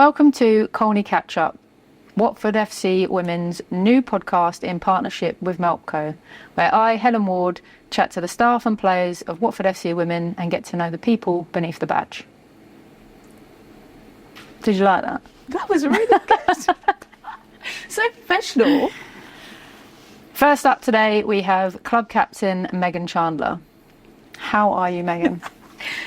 Welcome to Colney Catch-Up, Watford FC Women's new podcast in partnership with Melpco, where I, Helen Ward, chat to the staff and players of Watford FC Women and get to know the people beneath the badge. Did you like that? That was really good. So professional. First up today, we have Club Captain Megan Chandler. How are you, Megan?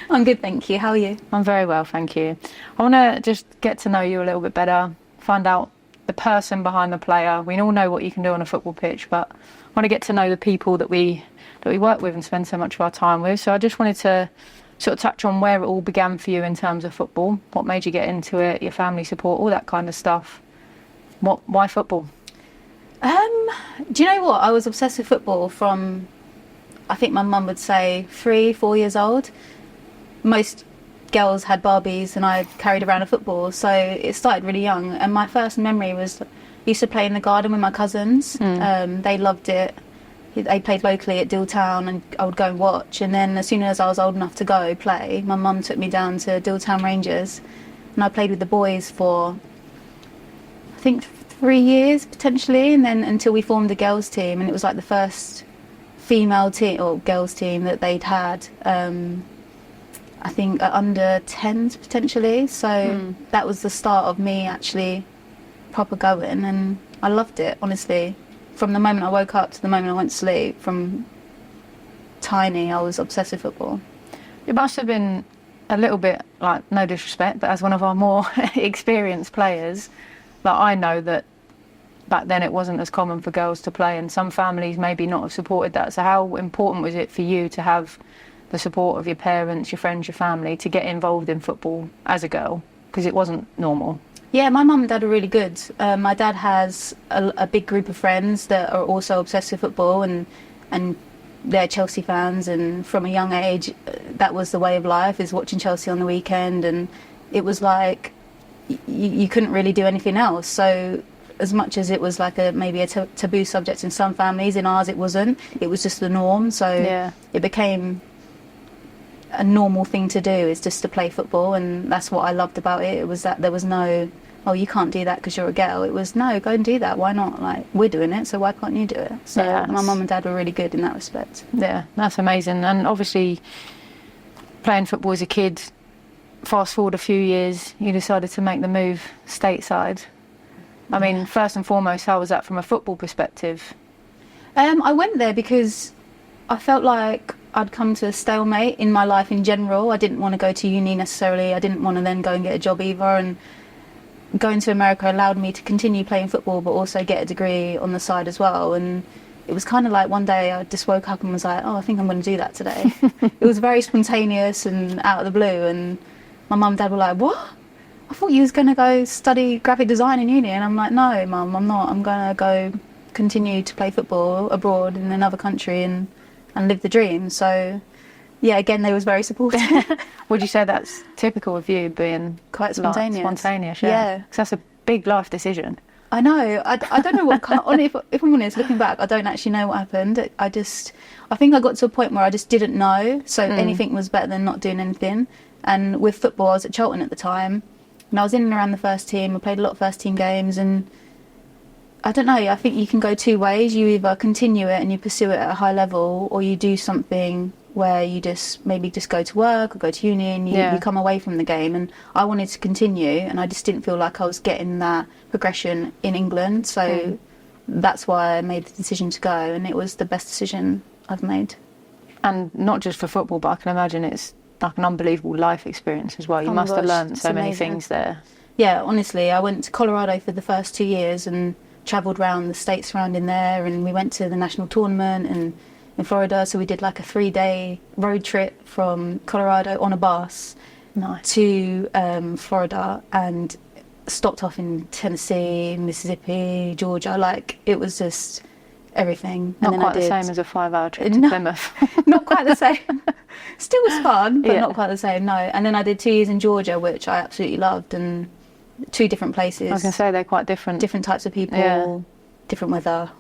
I'm good, thank you. How are you? I'm very well, thank you. I want to just get to know you a little bit better, find out the person behind the player. We all know what you can do on a football pitch, but I want to get to know the people that we work with and spend so much of our time with. So I just wanted to sort of touch on where it all began for you in terms of football. What made you get into it, your family support, all that kind of stuff. Why football? Do you know what? I was obsessed with football from, I think my mum would say 3-4 years old. Most girls had Barbies and I carried around a football, so it started really young. And my first memory was I used to play in the garden with my cousins. They loved it. They played locally at Dilltown and I would go and watch. And then as soon as I was old enough to go play, my mum took me down to Dilltown Rangers and I played with the boys for, I think, 3 years potentially, and then until we formed a girls team, and it was like the first female team or girls team that they'd had. I think under 10s potentially, so that was the start of me actually proper going, and I loved it, honestly. From the moment I woke up to the moment I went to sleep, from tiny, I was obsessed with football. It must have been a little bit, like, no disrespect, but as one of our more experienced players, like, I know that back then it wasn't as common for girls to play, and some families maybe not have supported that. So how important was it for you to have the support of your parents, your friends, your family, to get involved in football as a girl? Because it wasn't normal. Yeah, my mum and dad are really good. My dad has a big group of friends that are also obsessed with football, and they're Chelsea fans, and from a young age that was the way of life, is watching Chelsea on the weekend, and it was like you couldn't really do anything else. So as much as it was like maybe a taboo subject in some families, in ours it wasn't. It was just the norm, so it became a normal thing to do, is just to play football, and that's what I loved about it. It was that there was no, oh, you can't do that because you're a girl. It was, no, go and do that. Why not? Like, we're doing it, so why can't you do it? So my mum and dad were really good in that respect. Yeah, that's amazing. And obviously, playing football as a kid, fast forward a few years, you decided to make the move stateside. I mean, first and foremost, how was that from a football perspective? I went there because I felt like I'd come to a stalemate in my life in general. I didn't want to go to uni necessarily. I didn't want to then go and get a job either. And going to America allowed me to continue playing football, but also get a degree on the side as well. And it was kind of like one day I just woke up and was like, oh, I think I'm going to do that today. It was very spontaneous and out of the blue. And my mum and dad were like, what? I thought you was going to go study graphic design in uni. And I'm like, no, Mum, I'm not. I'm going to go continue to play football abroad in another country and live the dream. So, yeah, again, they was very supportive. Would you say that's typical of you, being quite spontaneous? Spontaneous, yeah. Because that's a big life decision. I know. I don't know what. If I'm honest, looking back, I don't actually know what happened. I think I got to a point where I just didn't know. So anything was better than not doing anything. And with football, I was at Charlton at the time, and I was in and around the first team. I played a lot of first team games, and I don't know, I think you can go two ways. You either continue it and you pursue it at a high level, or you do something where you maybe just go to work or go to uni and you come away from the game. And I wanted to continue, and I just didn't feel like I was getting that progression in England. So that's why I made the decision to go, and it was the best decision I've made. And not just for football, but I can imagine it's like an unbelievable life experience as well. You must have learned so many things there. Yeah, honestly, I went to Colorado for the first 2 years and travelled around the states surrounding there, and we went to the national tournament and in Florida. So we did like a 3-day road trip from Colorado on a bus to Florida, and stopped off in Tennessee, Mississippi, Georgia. Like, it was just everything. Not quite the same as a 5-hour trip to Plymouth. Not quite the same. Still was fun, but not quite the same, no. And then I did 2 years in Georgia, which I absolutely loved, and 2 different places. I was going to say, they're quite different. Different types of people, different weather.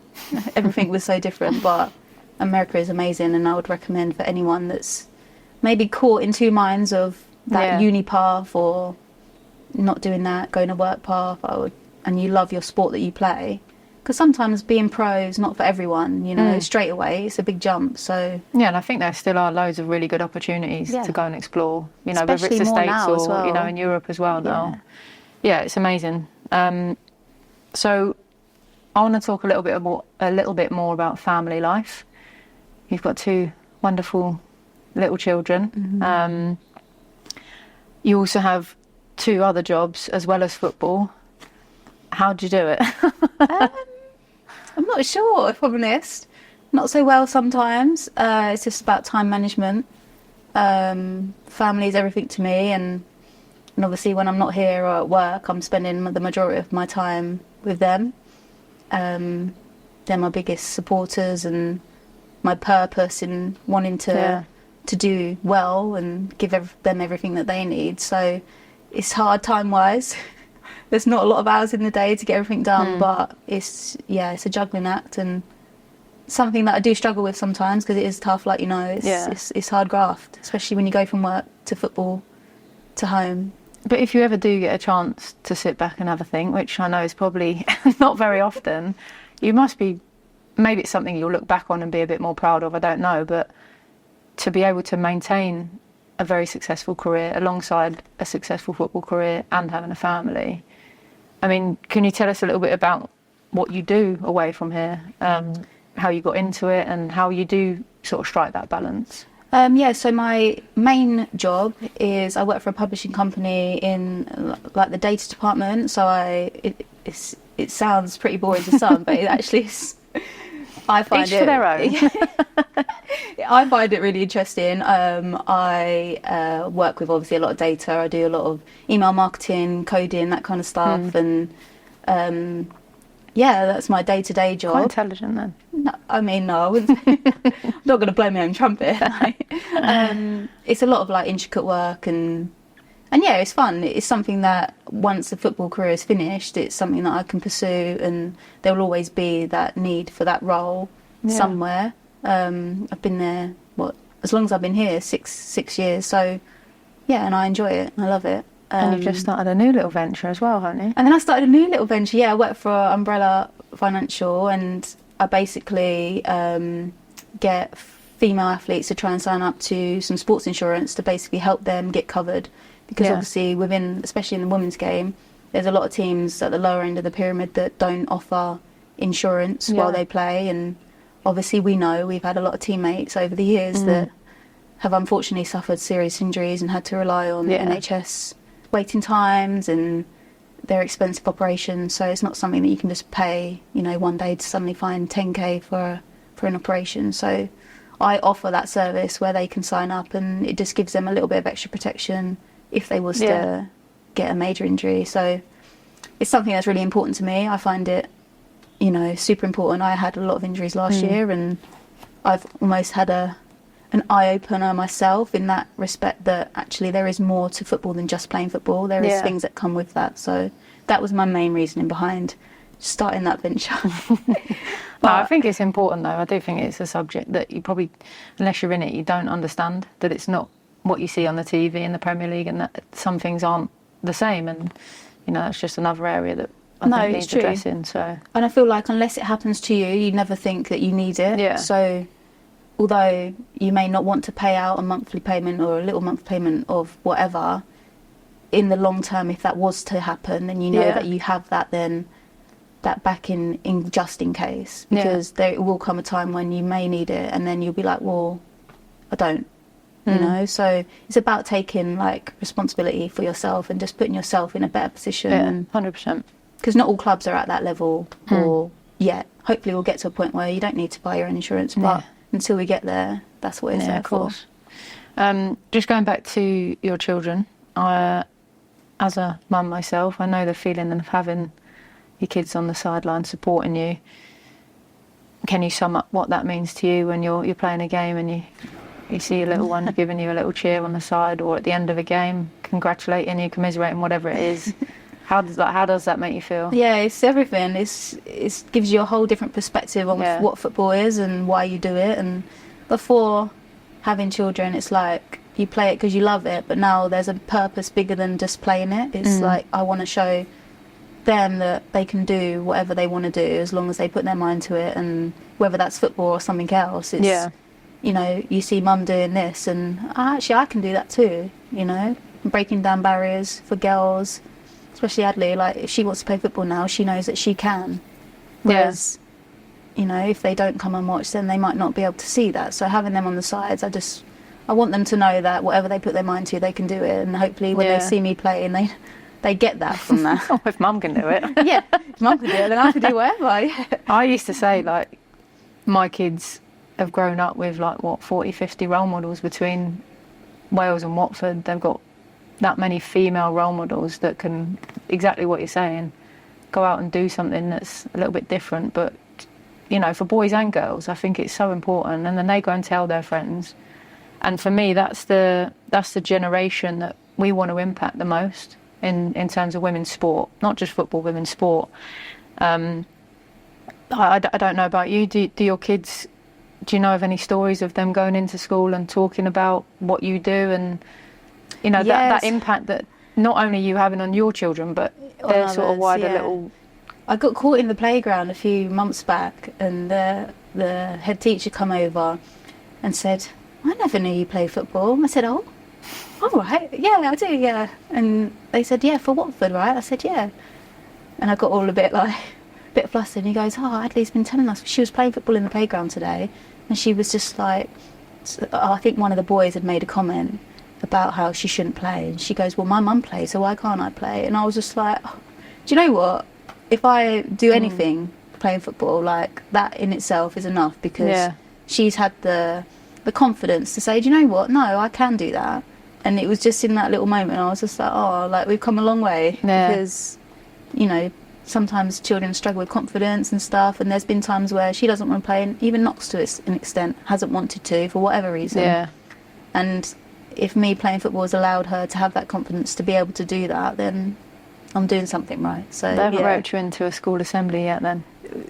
Everything was so different, but America is amazing, and I would recommend for anyone that's maybe caught in two minds of that uni path, or not doing that, going a work path, and you love your sport that you play. Because sometimes being pro is not for everyone, you know, straight away. It's a big jump, so... Yeah, and I think there still are loads of really good opportunities to go and explore, you know, especially whether it's the more States now or, as well. you know, in Europe as well now. Yeah, it's amazing. So I want to talk a little bit more about family life. You've got 2 wonderful little children. You also have 2 other jobs as well as football. How do you do it? I'm not sure, if I'm honest. Not so well sometimes. It's just about time management. Family is everything to me, and obviously when I'm not here or at work, I'm spending the majority of my time with them. They're my biggest supporters and my purpose in wanting to do well and give them everything that they need. So it's hard time-wise. There's not a lot of hours in the day to get everything done, but it's a juggling act, and something that I do struggle with sometimes, because it is tough, like, you know, it's hard graft, especially when you go from work to football to home. But if you ever do get a chance to sit back and have a think, which I know is probably not very often, you must be, maybe it's something you'll look back on and be a bit more proud of, I don't know, but to be able to maintain a very successful career alongside a successful football career and having a family. I mean, can you tell us a little bit about what you do away from here, how you got into it and how you do sort of strike that balance? So my main job is I work for a publishing company in like the data department. So it sounds pretty boring to some, but it actually is. I find Each to their own. I find it really interesting. I work with obviously a lot of data. I do a lot of email marketing, coding, that kind of stuff, and that's my day-to-day job. Quite intelligent then. No, I mean, no, I'm not going to blow my own trumpet. It's a lot of like intricate work, and yeah, it's fun. It's something that once the football career is finished, it's something that I can pursue, and there will always be that need for that role somewhere. I've been there, as long as I've been here, six years. So yeah, and I enjoy it. I love it. And you've just started a new little venture as well, haven't you? And then I started a new little venture. Yeah, I work for Umbrella Financial, and I basically get female athletes to try and sign up to some sports insurance to basically help them get covered. Because obviously especially in the women's game, there's a lot of teams at the lower end of the pyramid that don't offer insurance while they play. And obviously we've had a lot of teammates over the years that have unfortunately suffered serious injuries and had to rely on NHS waiting times and their expensive operations. So it's not something that you can just pay, one day to suddenly find 10k for an operation. So I offer that service where they can sign up, and it just gives them a little bit of extra protection if they was to get a major injury. So it's something that's really important to me. I find it, super important. I had a lot of injuries last year, and I've almost had an eye-opener myself in that respect, that actually there is more to football than just playing football. There is things that come with that. So that was my main reasoning behind starting that venture. No, I think it's important though. I do think it's a subject that you probably, unless you're in it, you don't understand, that it's not what you see on the TV in the Premier League, and that some things aren't the same, and that's just another area that I think needs addressing. So, and I feel like unless it happens to you, you never think that you need it. Yeah. So although you may not want to pay out a monthly payment or a little monthly payment of whatever, in the long term, if that was to happen, then that you have that that back in just in case, because there will come a time when you may need it, and then you'll be like, well, I don't. So it's about taking responsibility for yourself and just putting yourself in a better position. Yeah, 100%. Because not all clubs are at that level, or yet. Hopefully we'll get to a point where you don't need to buy your own insurance, but until we get there, that's what it's there for. Just going back to your children, as a mum myself, I know the feeling of having your kids on the sideline supporting you. Can you sum up what that means to you when you're playing a game and you see your little one giving you a little cheer on the side, or at the end of a game congratulating you, commiserating, whatever it is? How does that make you feel? Yeah, it's everything. It gives you a whole different perspective on what football is and why you do it. And before having children, it's like you play it because you love it, but now there's a purpose bigger than just playing it. It's like, I want to show them that they can do whatever they want to do as long as they put their mind to it, and whether that's football or something else. It's, you know, you see mum doing this, and actually I can do that too, you know, breaking down barriers for girls, especially Adley. Like, if she wants to play football now, she knows that she can. Whereas, you know, if they don't come and watch, then they might not be able to see that. So having them on the sides, I want them to know that whatever they put their mind to, they can do it. And hopefully when they see me play, and they get that from that. Oh, if mum can do it. Yeah, if mum can do it, then I can do whatever. Yeah. I used to say, like, my kids have grown up with, like, 40, 50 role models between Wales and Watford. They've got that many female role models that can, exactly what you're saying, go out and do something that's a little bit different. But, you know, for boys and girls, I think it's so important. And then they go and tell their friends. And for me, that's the generation that we want to impact the most in terms of women's sport, not just football, women's sport. I don't know about you. Do your kids, do you know of any stories of them going into school and talking about what you do, and, you know, that impact that not only you having on your children, but their sort of wider little... I got caught in the playground a few months back, and the head teacher come over and said, I never knew you played football. I said, oh right, yeah, I do, yeah. And they said, yeah, for Watford, right? I said, yeah. And I got all a bit flustered. And he goes, Adley's been telling us she was playing football in the playground today, and she was just like, I think one of the boys had made a comment about how she shouldn't play, and she goes, well, my mum plays, so why can't I play? And I was just like, oh, do you know what? If I do anything playing football, like, that in itself is enough, because she's had the confidence to say, do you know what? No, I can do that. And it was just in that little moment, I was just like, oh, like, we've come a long way. Yeah. Because, you know, sometimes children struggle with confidence and stuff, and there's been times where she doesn't want to play, and even Knox to an extent hasn't wanted to for whatever reason. Yeah. And if me playing football has allowed her to have that confidence to be able to do that, then I'm doing something right. So they haven't roped you into a school assembly yet then?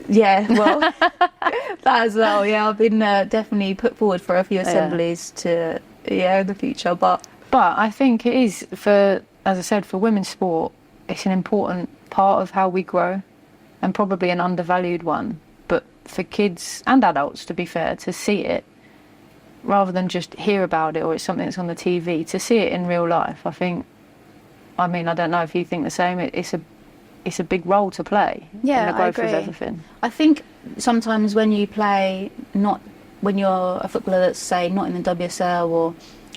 Yeah, well, that as well. Yeah, I've been definitely put forward for a few assemblies to, in the future. But I think it is, for, as I said, for women's sport, it's an important part of how we grow, and probably an undervalued one. But for kids and adults, to be fair, to see it, rather than just hear about it or it's something that's on the TV, to see it in real life, I think, I mean, I don't know if you think the same, it's a big role to play in the growth of everything. I think sometimes when you play, when you're a footballer that's, say, not in the WSL, or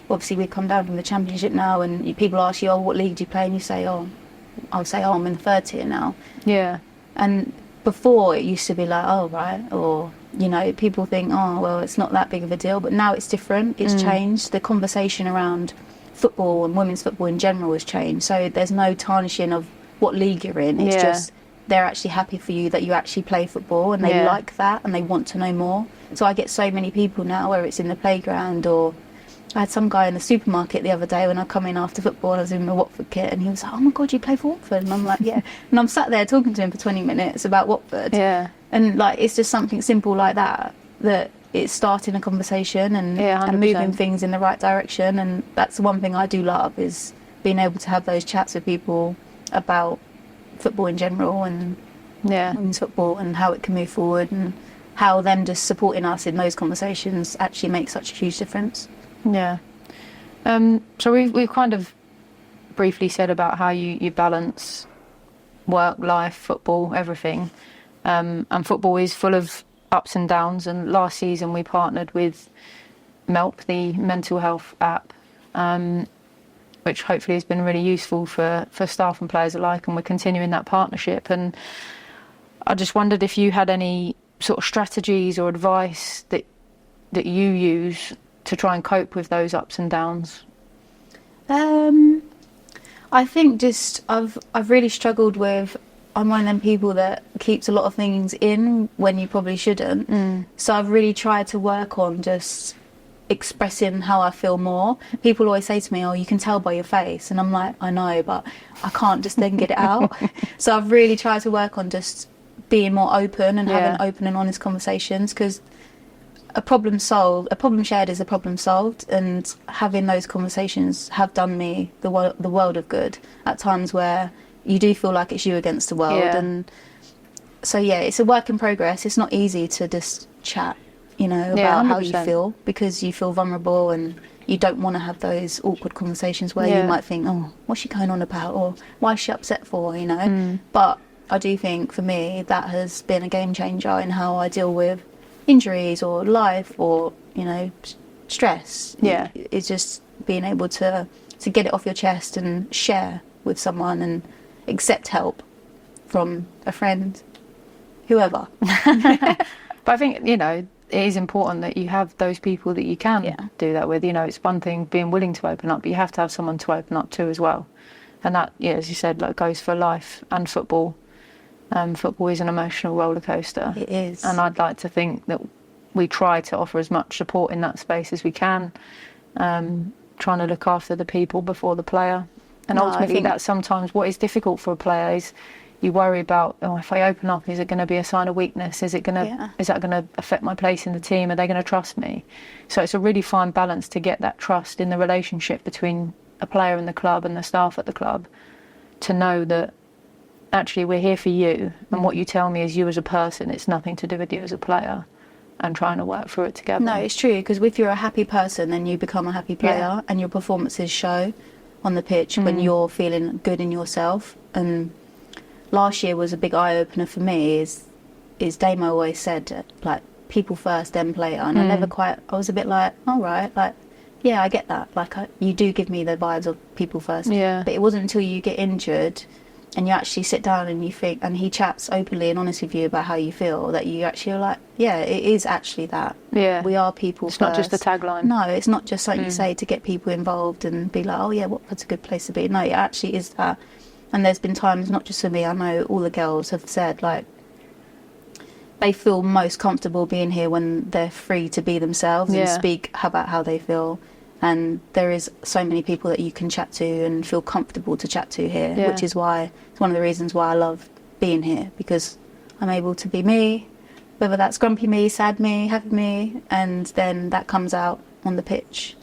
obviously we come down from the Championship now, and people ask you, what league do you play? And you say, I'm in the third tier now. Yeah. And before it used to be like, oh, right, or, you know, people think, oh, well, it's not that big of a deal. But now it's different. It's changed. The conversation around football and women's football in general has changed. So there's no tarnishing of what league you're in. It's just they're actually happy for you that you actually play football, and they like that, and they want to know more. So I get so many people now, where it's in the playground, or I had some guy in the supermarket the other day when I come in after football and I was in my Watford kit, and he was like, oh my God, you play for Watford? And I'm like, yeah. And I'm sat there talking to him for 20 minutes about Watford. Yeah. And like, it's just something simple like that it's starting a conversation and moving things in the right direction. And that's the one thing I do love, is being able to have those chats with people about football in general, and women's football, and how it can move forward, and how them just supporting us in those conversations actually makes such a huge difference. Yeah. So we've kind of briefly said about how you balance work, life, football, everything. And football is full of ups and downs. And last season we partnered with MELP, the mental health app, which hopefully has been really useful for staff and players alike. And we're continuing that partnership. And I just wondered if you had any sort of strategies or advice that you use to try and cope with those ups and downs. I think just I've really struggled with, I'm one of them people that keeps a lot of things in when you probably shouldn't. So I've really tried to work on just expressing how I feel more. People always say to me, oh, you can tell by your face, and I'm like, I know, but I can't just then get it out. So I've really tried to work on just being more open and having open and honest conversations, because a problem shared is a problem solved, and having those conversations have done me the world of good at times where you do feel like it's you against the world. And so it's a work in progress. It's not easy to just chat, about how you feel, because you feel vulnerable and you don't want to have those awkward conversations where you might think, oh, what's she going on about, or why is she upset for, But I do think for me that has been a game changer in how I deal with injuries or life or stress. It's just being able to get it off your chest and share with someone and accept help from a friend, whoever. But I think it is important that you have those people that you can do that with. It's one thing being willing to open up, but you have to have someone to open up to as well. And that, as you said, goes for life and football. Football is an emotional roller coaster. It is. And I'd like to think that we try to offer as much support in that space as we can, trying to look after the people before the player. And ultimately, that's sometimes what is difficult for a player is you worry about, if I open up, is it going to be a sign of weakness? Is that going to affect my place in the team? Are they going to trust me? So it's a really fine balance to get that trust in the relationship between a player and the club and the staff at the club, to know that actually we're here for you, and what you tell me is you as a person. It's nothing to do with you as a player, and trying to work through it together. No, it's true, because if you're a happy person, then you become a happy player, and your performances show on the pitch when you're feeling good in yourself. And last year was a big eye-opener for me, is Damo always said, people first, then player. And I was a bit like, all right, I get that. You do give me the vibes of people first. Yeah. But it wasn't until you get injured and you actually sit down and you think, and he chats openly and honest with you about how you feel, that you actually are like, it is actually that. Yeah. We are people It's first. not just a tagline. No, it's not just something you say to get people involved and be like, Watford's a good place to be. No, it actually is that. And there's been times, not just for me, I know all the girls have said, they feel most comfortable being here when they're free to be themselves and speak about how they feel. And there is so many people that you can chat to and feel comfortable to chat to here, which is why it's one of the reasons why I love being here, because I'm able to be me, whether that's grumpy me, sad me, happy me, and then that comes out on the pitch.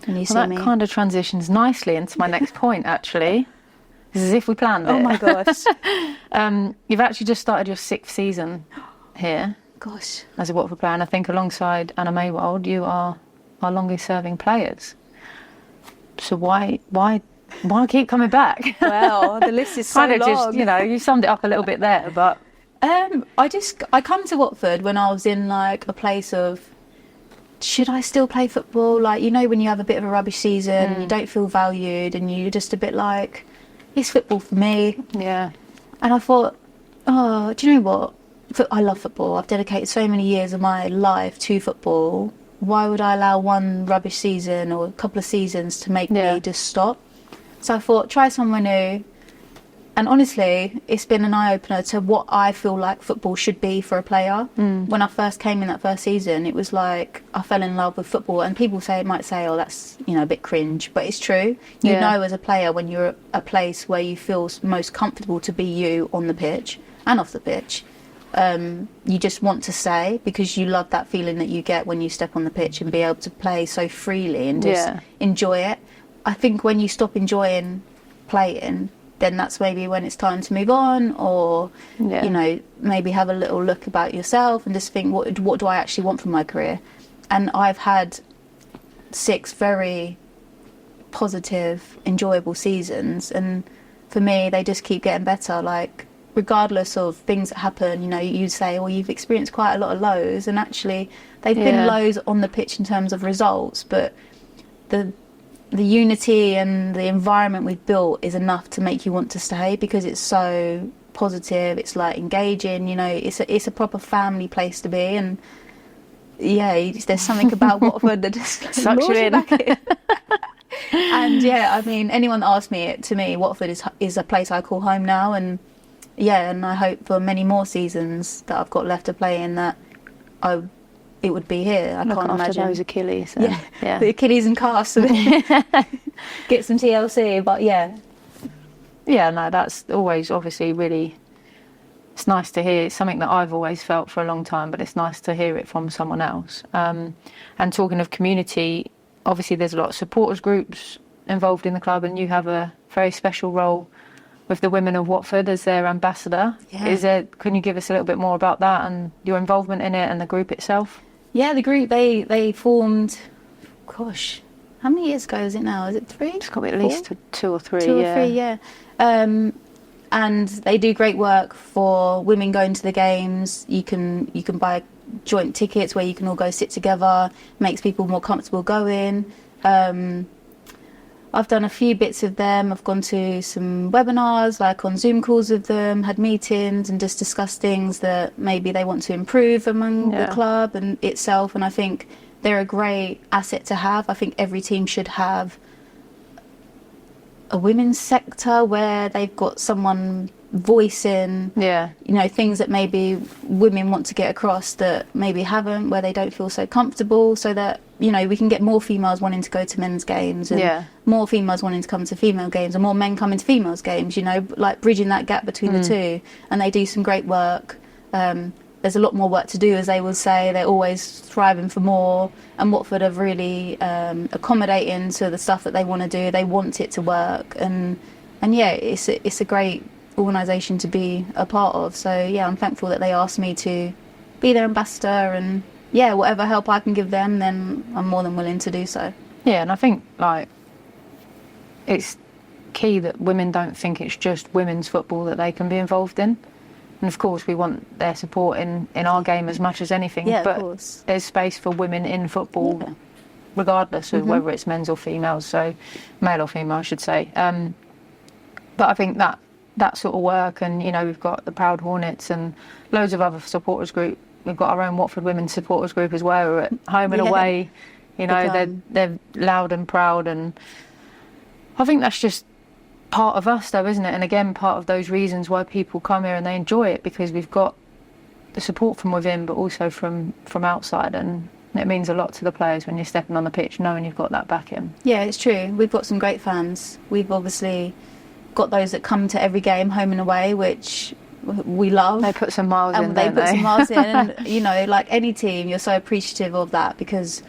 And you see that me. kind of transitions nicely into my next point, actually. It's as if we planned it. Oh my gosh. You've actually just started your 6th season here. Gosh. As a Watford player, and I think alongside Anna Maywald, you are our longest serving players. So why keep coming back? Well, the list is so kind of long. Just, you summed it up a little bit there, but I come to Watford when I was in a place of, should I still play football? When you have a bit of a rubbish season, you don't feel valued, and you're just a bit like, it's football for me. Yeah. And I thought, do you know what? I love football. I've dedicated so many years of my life to football. Why would I allow one rubbish season or a couple of seasons to make me just stop? So I thought, try somewhere new. And honestly, it's been an eye-opener to what I feel like football should be for a player. When I first came in that first season, it was like I fell in love with football. And people might say, that's a bit cringe, but it's true. You know, as a player, when you're at a place where you feel most comfortable to be you on the pitch and off the pitch, you just want to stay, because you love that feeling that you get when you step on the pitch and be able to play so freely and just enjoy it. I think when you stop enjoying playing, then that's maybe when it's time to move on, or maybe have a little look about yourself and just think, what do I actually want from my career? And I've had 6 very positive, enjoyable seasons, and for me they just keep getting better. Regardless of things that happen, you say, you've experienced quite a lot of lows, and actually they've been lows on the pitch in terms of results, but the unity and the environment we've built is enough to make you want to stay, because it's so positive, it's engaging, it's a proper family place to be. And there's something about Watford that just sucks you in. And anyone that asks me to me, Watford is a place I call home now. And and I hope for many more seasons that I've got left to play in that it would be here. I can't imagine those Achilles. The Achilles and calves. Get some TLC, but no, that's always obviously really it's nice to hear. It's something that I've always felt for a long time, but it's nice to hear it from someone else. And talking of community, obviously there's a lot of supporters groups involved in the club, and you have a very special role with the Women of Watford as their ambassador. Yeah. Can you give us a little bit more about that and your involvement in it and the group itself? Yeah, the group, they formed, gosh, how many years ago is it now? Is it 3? It's got to be at least 2 or 3. Two or 3, yeah. And they do great work for women going to the games. You can buy joint tickets where you can all go sit together. Makes people more comfortable going. I've done a few bits of them. I've gone to some webinars, like on Zoom calls with them, had meetings and just discussed things that maybe they want to improve among the club and itself. And I think they're a great asset to have. I think every team should have a women's sector where they've got someone voicing, things that maybe women want to get across that maybe haven't, where they don't feel so comfortable, so that, we can get more females wanting to go to men's games and more females wanting to come to female games and more men coming to females games, like bridging that gap between the two. And they do some great work. There's a lot more work to do, as they will say. They're always striving for more, and Watford are really accommodating to the stuff that they want to do. They want it to work, and it's a great organisation to be a part of. So I'm thankful that they asked me to be their ambassador, and whatever help I can give them, then I'm more than willing to do so. Yeah, and I think it's key that women don't think it's just women's football that they can be involved in. And of course, we want their support in our game as much as anything. Yeah, but of course. There's space for women in football, regardless of whether it's men's or females. So, male or female, I should say. But I think that sort of work, and we've got the Proud Hornets and loads of other supporters group. We've got our own Watford Women's supporters group as well. We're at home and away. They're loud and proud, and I think that's just part of us, though, isn't it? And again, part of those reasons why people come here and they enjoy it, because we've got the support from within, but also from outside, and it means a lot to the players when you're stepping on the pitch, knowing you've got that backing. Yeah, it's true. We've got some great fans. We've obviously got those that come to every game, home and away, which we love. They put some miles in, they put some miles in, and like any team, you're so appreciative of that, because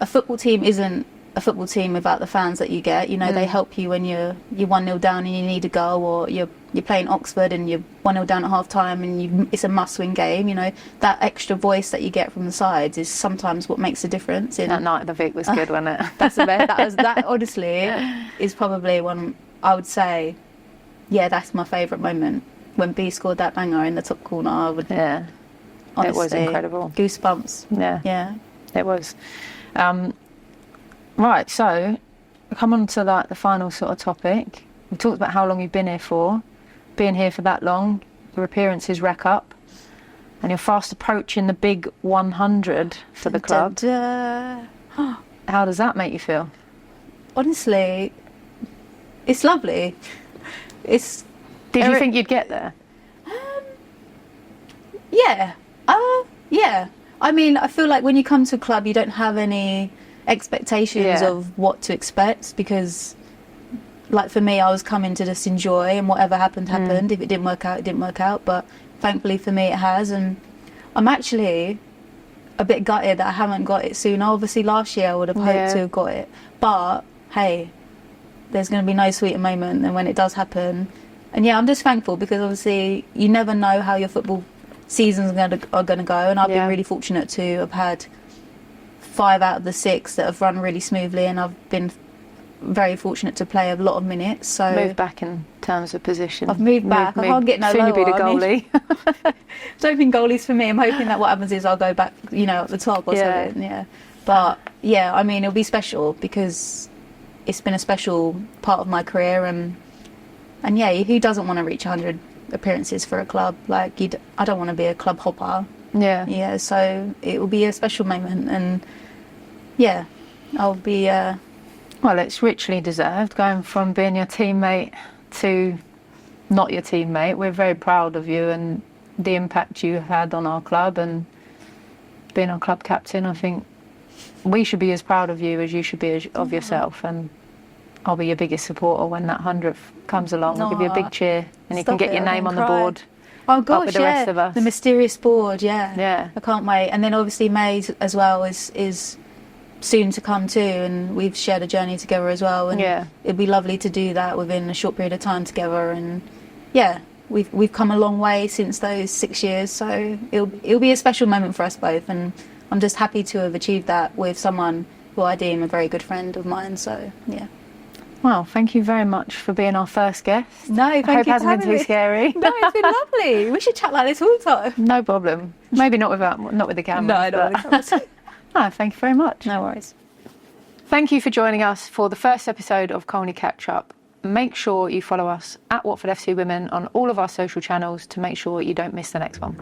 a football team isn't a football team without the fans that you get. They help you when you're 1-0 down and you need a goal, or you're playing Oxford and you're 1-0 down at half time and it's a must-win game. That extra voice that you get from the sides is sometimes what makes a difference. That night at the Vic was good, wasn't it? That's the best. That honestly is probably one I would say. Yeah, that's my favourite moment, when B scored that banger in the top corner. Honestly, it was incredible. Goosebumps. Yeah, it was. Right, so come on to the final sort of topic. We've talked about how long you've been here for. Being here for that long, your appearances rack up, and you're fast approaching the big 100 for the club. How does that make you feel? Honestly, it's lovely. Did you think you'd get there? Yeah. Yeah. I mean, I feel like when you come to a club, you don't have any expectations of what to expect, because like for me, I was coming to just enjoy, and whatever happened. If it didn't work out, it didn't work out, but thankfully for me it has. And I'm actually a bit gutted that I haven't got it sooner. Obviously last year I would have hoped to have got it, but hey, there's going to be no sweeter moment than when it does happen. And I'm just thankful, because obviously you never know how your football seasons are going to go, and I've been really fortunate to have had 5 out of the 6 that have run really smoothly, and I've been very fortunate to play a lot of minutes. So moved back in terms of position. I've moved back. I can't get no lower. Soon you'll be the goalie. Don't think goalies for me. I'm hoping that what happens is I'll go back, at the top or something. Yeah. But I mean, it'll be special, because it's been a special part of my career, and who doesn't want to reach 100 appearances for a club? Like, I don't want to be a club hopper. Yeah. So it will be a special moment, and I'll be. Well, it's richly deserved, going from being your teammate to not your teammate. We're very proud of you and the impact you had on our club, and being our club captain. I think we should be as proud of you as you should be of yourself, and I'll be your biggest supporter when that 100th comes along. I'll give you a big cheer, and you can get your name on the board. Oh gosh, with the rest of us. The mysterious board, Yeah. I can't wait. And then obviously May as well is soon to come too, and we've shared a journey together as well. And it'd be lovely to do that within a short period of time together. And yeah, we've come a long way since those 6 years, so it'll be a special moment for us both. And I'm just happy to have achieved that with someone who I deem a very good friend of mine. So yeah. Well, thank you very much for being our first guest. No, thank I hope you it hasn't been too scary. No, it's been lovely. We should chat like this all the time. No problem. Maybe not with the camera. No, not with the cameras. No, thank you very much. No worries. Thank you for joining us for the first episode of Colney Catch-Up. Make sure you follow us at Watford FC Women on all of our social channels to make sure you don't miss the next one.